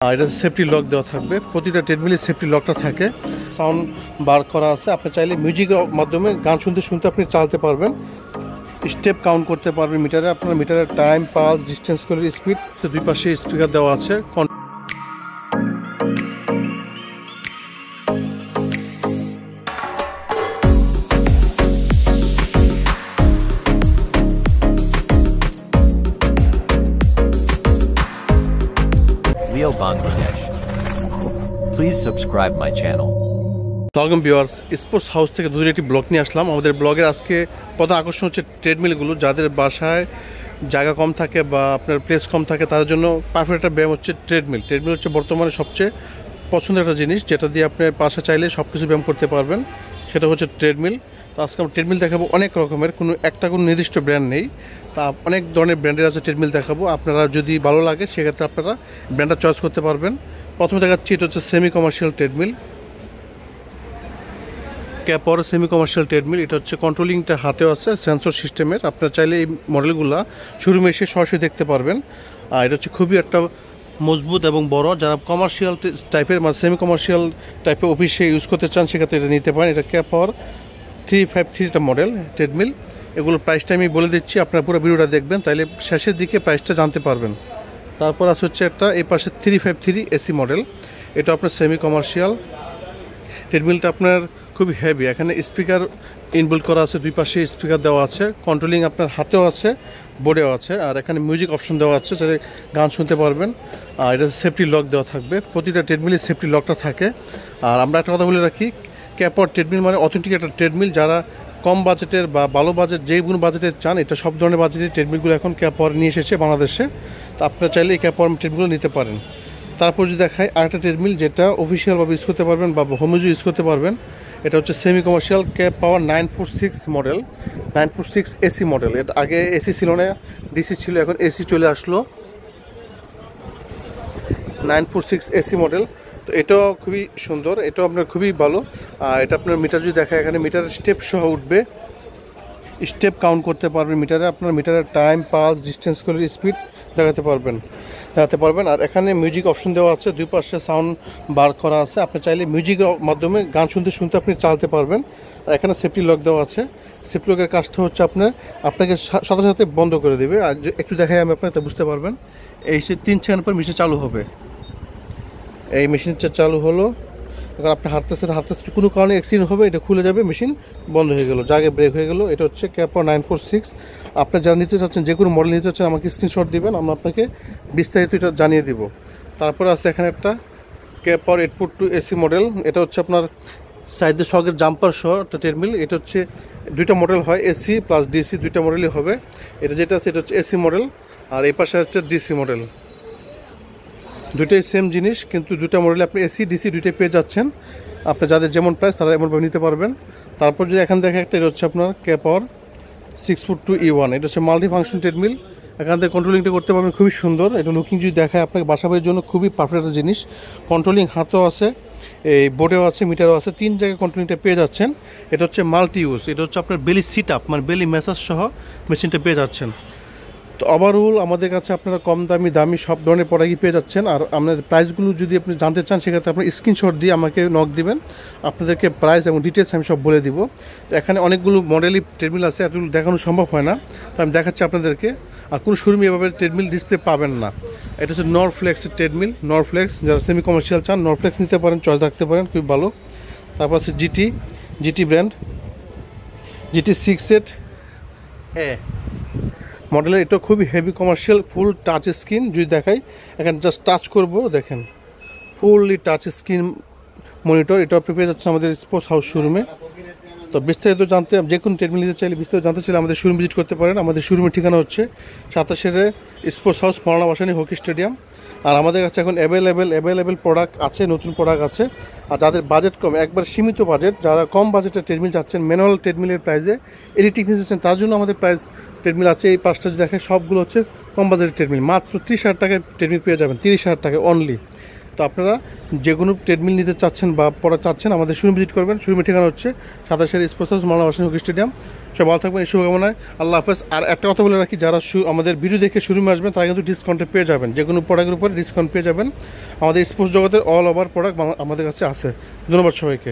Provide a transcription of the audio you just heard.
এটা safety lock দেওয়া থাকবে, প্রতিটা ট্রেডমিলের সেফটি লকটা থাকে, সাউন্ড বার করা আছে। আপনি চাইলে মিউজিকের মাধ্যমে গান শুনতে শুনতে আপনি চালাতে পারবেন, স্টেপ কাউন্ট করতে পারবেন মিটারে, আপনার মিটারের টাইম, পালস, ডিস্টেন্স করে স্পিড, দুই পাশে স্পিকার দেওয়া আছে। Leo Bangladesh. Please subscribe my channel. Welcome viewers, sports house থেকে দূরে একটি ব্লগ নিয়ে আসলাম। আমাদের ব্লগের আজকে প্রধান আকর্ষণ হচ্ছে ট্রেডমিলগুলো। যাদের বাসায় জায়গা কম থাকে বা আপনার প্লেস কম থাকে তাদের জন্য পারফেক্ট একটা ব্যায়াম হচ্ছে ট্রেডমিল। ট্রেডমিল হচ্ছে বর্তমানে সবচেয়ে পছন্দের একটা জিনিস, যেটা দিয়ে আপনি বাসা চাইলে সব কিছু ব্যায়াম করতে পারবেন, সেটা হচ্ছে ট্রেডমিল। তো আজকে আমরা ট্রেডমিল দেখাবো অনেক রকমের, কোনো নির্দিষ্ট ব্র্যান্ড নেই। তা অনেক ধরনের ব্র্যান্ডের আছে ট্রেডমিল দেখাবো। আপনারা যদি ভালো লাগে সেক্ষেত্রে আপনারা ব্র্যান্ডটা চয়েস করতে পারবেন। প্রথমে দেখাচ্ছি, এটা হচ্ছে সেমি কমার্শিয়াল ট্রেডমিল, ক্যাপর সেমি কমার্শিয়াল ট্রেডমিল। এটা হচ্ছে কন্ট্রোলিংটা হাতেও আছে, সেন্সর সিস্টেমের। আপনারা চাইলে এই মডেলগুলো শোরুমে এসে সরাসরি দেখতে পারবেন। আর এটা হচ্ছে খুবই একটা মজবুত এবং বড়। যারা কমার্শিয়াল টাইপের মানে সেমি কমার্শিয়াল টাইপের অফিসে ইউজ করতে চান সেক্ষেত্রে এটা নিতে পারেন। এটা ক্যাপর 353 মডেল ট্রেডমিল। এগুলোর প্রাইসটা আমি বলে দিচ্ছি, আপনারা পুরো ভিডিওটা দেখবেন, তাইলে শেষের দিকে প্রাইসটা জানতে পারবেন। তারপর আছে হচ্ছে একটা এই পাশে 353 এসি মডেল। এটা আপনার সেমি কমার্শিয়াল ট্রেডমিলটা আপনার খুবই হেভি। এখানে স্পিকার ইনবিল্ট করা আছে, দুই পাশে স্পিকার দেওয়া আছে, কন্ট্রোলিং আপনার হাতেও আছে, বোর্ডেও আছে। আর এখানে মিউজিক অপশন দেওয়া আছে, যাতে গান শুনতে পারবেন। আর এটা সেফটি লক দেওয়া থাকবে, প্রতিটা ট্রেডমিলের সেফটি লকটা থাকে। আর আমরা একটা কথা বলে রাখি, ক্যাপর ট্রেডমিল মানে অথেন্টিক একটা ট্রেডমিল। যারা কম বাজেটের বা ভালো বাজেট, যে কোনো বাজেটের চান, এটা সব ধরনের বাজেটের ট্রেডমিলগুলো এখন ক্যাপর নিয়ে এসেছে বাংলাদেশে। তো আপনারা চাইলে এই ক্যাপর ট্রেডমিলগুলো নিতে পারেন। তারপর যদি দেখায় আরেকটা ট্রেডমিল, যেটা অফিসিয়ালভাবে ইউজ করতে পারবেন বা হোম ইউজ করতে পারবেন। এটা হচ্ছে সেমি কমার্শিয়াল ক্যাপ পাওয়ার 946 মডেল, 946 এসি মডেল। এটা আগে এসি ছিল না, ডিসি ছিল, এখন এসি চলে আসলো। 946 এসি মডেল। তো এটাও খুবই সুন্দর, এটাও আপনার খুবই ভালো। আর এটা আপনার মিটার যদি দেখায়, এখানে মিটারের স্টেপ সহ উঠবে, স্টেপ কাউন্ট করতে পারবেন মিটারে, আপনার মিটারের টাইম, পালস, ডিস্টেন্স করে স্পিড দেখাতে পারবেন। আর এখানে মিউজিক অপশন দেওয়া আছে, দুই পাশে সাউন্ড বার করা আছে। আপনি চাইলে মিউজিকের মাধ্যমে গান শুনতে শুনতে আপনি চালাতে পারবেন। আর এখানে সেফটি লক দেওয়া আছে। সেফটি লকের কাজটা হচ্ছে আপনাকে সাথে সাথে বন্ধ করে দেবে। আর একটু দেখাই আমি আপনাকে বুঝতে পারবেন। এই 3 সেকেন্ড পর মেশিন চালু হবে। এই মেশিনটা চালু হলো, এখন আপনি হাঁটতেছেন কোনো কারণে অ্যাক্সিডেন্ট হবে, এটা খুলে যাবে, মেশিন বন্ধ হয়ে গেল, জায়গায় ব্রেক হয়ে গেল। এটা হচ্ছে ক্যাপর 946। আপনার যারা নিতে চাচ্ছেন, যে কোনো মডেল নিতে চাচ্ছেন, আমাকে স্ক্রিনশট দিবেন, আমরা আপনাকে বিস্তারিত এটা জানিয়ে দিব। তারপরে আছে এখানে একটা ক্যাপর 842 এসি মডেল। এটা হচ্ছে আপনার সাইডের সঙ্গে জাম্পার সহ একটা ট্রেডমিল। এটা হচ্ছে দুইটা মডেল হয়, এসি প্লাস ডিসি, দুইটা মডেলই হবে। এটা যেটা আছে এটা হচ্ছে এসি মডেল, আর এই পাশে হচ্ছে ডিসি মডেল। দুইটাই সেম জিনিস, কিন্তু দুইটা মডেলে আপনি এসি ডিসি দুইটাই পেয়ে যাচ্ছেন। আপনি যাদের যেমন প্রাইস তারা এমনভাবে নিতে পারবেন। তারপর যদি এখান থেকে একটা, এটা হচ্ছে আপনার ক্যাপর 642 E1। এটা হচ্ছে মাল্টি ফাংশন ট্রেডমিল। এখান থেকে কন্ট্রোলিংটা করতে পারবেন, খুবই সুন্দর। এটা লুকিং যদি দেখায় আপনাকে বাসাবাড়ির জন্য খুবই পারফেক্ট একটা জিনিস। কন্ট্রোলিং হাতও আছে, এই বোর্ডেও আছে, মিটারও আছে, 3 জায়গায় কন্ট্রোলিংটা পেয়ে যাচ্ছেন। এটা হচ্ছে মাল্টি ইউজ। এটা হচ্ছে আপনার বেলি সিট আপ মানে বেলি ম্যাসাজ সহ মেশিনটা পেয়ে যাচ্ছেন। তো ওভারঅল আমাদের কাছে আপনারা কম দামি সব ধরনের প্রোডাক্টই পেয়ে যাচ্ছেন। আর আপনাদের প্রাইসগুলো যদি আপনি জানতে চান সেক্ষেত্রে আপনি স্ক্রিনশট দিয়ে আমাকে নক দিবেন, আপনাদেরকে প্রাইস এবং ডিটেলস আমি সব বলে দিব। তো এখানে অনেকগুলো মডেলই ট্রেডমিল আছে, এতগুলো দেখানো সম্ভব হয় না, তো আমি দেখাচ্ছি আপনাদেরকে। আর কোনো শোরুমে এভাবে ট্রেডমিল ডিসপ্লে পাবেন না। এটা হচ্ছে নরফ্লেক্সের ট্রেডমিল, নরফ্লেক্স। যারা সেমি কমার্শিয়াল চান নরফ্লেক্স নিতে পারেন, চয়েস রাখতে পারেন, খুব ভালো। তারপর আছে জিটি ব্র্যান্ড, GT 6A মডেলের। এটা খুবই হেভি কমার্শিয়াল, ফুল টাচ স্ক্রিন। যদি দেখাই, এখানে জাস্ট টাচ করব, দেখেন ফুললি টাচ স্ক্রিন মনিটর। এটা আপনি পেয়ে যাচ্ছেন আমাদের স্পোর্টস হাউস শোরুমে। তো বিস্তারিত জানতে, যে কোনো ট্রেডমিল নিতে চাইলে, বিস্তারিত জানতে চাইলে আমাদের শোরুম ভিজিট করতে পারেন। আমাদের শোরুমের ঠিকানা হচ্ছে 27 স্পোর্টস হাউস, মৌলানা ভাসানী হকি স্টেডিয়াম। আর আমাদের কাছে এখন অ্যাভেলেবেল প্রোডাক্ট আছে, নতুন প্রোডাক্ট আছে। আর যাদের বাজেট কম, একবার সীমিত বাজেট, যারা কম বাজেটের ট্রেডমিল চাচ্ছেন, ম্যানুয়াল ট্রেডমিলের প্রাইসে এডিটিং নিতে চাচ্ছেন, তার জন্য আমাদের প্রাইস ট্রেডমিল আছে। এই 5টা যদি দেখেন, সবগুলো হচ্ছে কম বাজেটের ট্রেডমিল। মাত্র 30,000 টাকায় ট্রেডমিল পেয়ে যাবেন, 30,000 টাকায় অনলি। তো আপনারা যে কোনো ট্রেডমিল নিতে চাচ্ছেন বা পড়া চাচ্ছেন আমাদের শোরুম ভিজিট করবেন। শোরুমের ঠিকানা হচ্ছে 27 স্পোর্টস হাউস, মাওলানা ভাসানী হকি স্টেডিয়াম। সব ভালো থাকবেন, এই শুভকামনায়। আল্লাহ হাফেজ। আর একটা কথা বলে রাখি, যারা আমাদের ভিডিও দেখে শোরুমে আসবেন তারা কিন্তু ডিসকাউন্টে পেয়ে যাবেন, যে কোনো প্রোডাক্টের উপরে ডিসকাউন্ট পেয়ে যাবেন। আমাদের স্পোর্টস জগতের অল ওভার প্রোডাক্ট আমাদের কাছে আছে। ধন্যবাদ সবাইকে।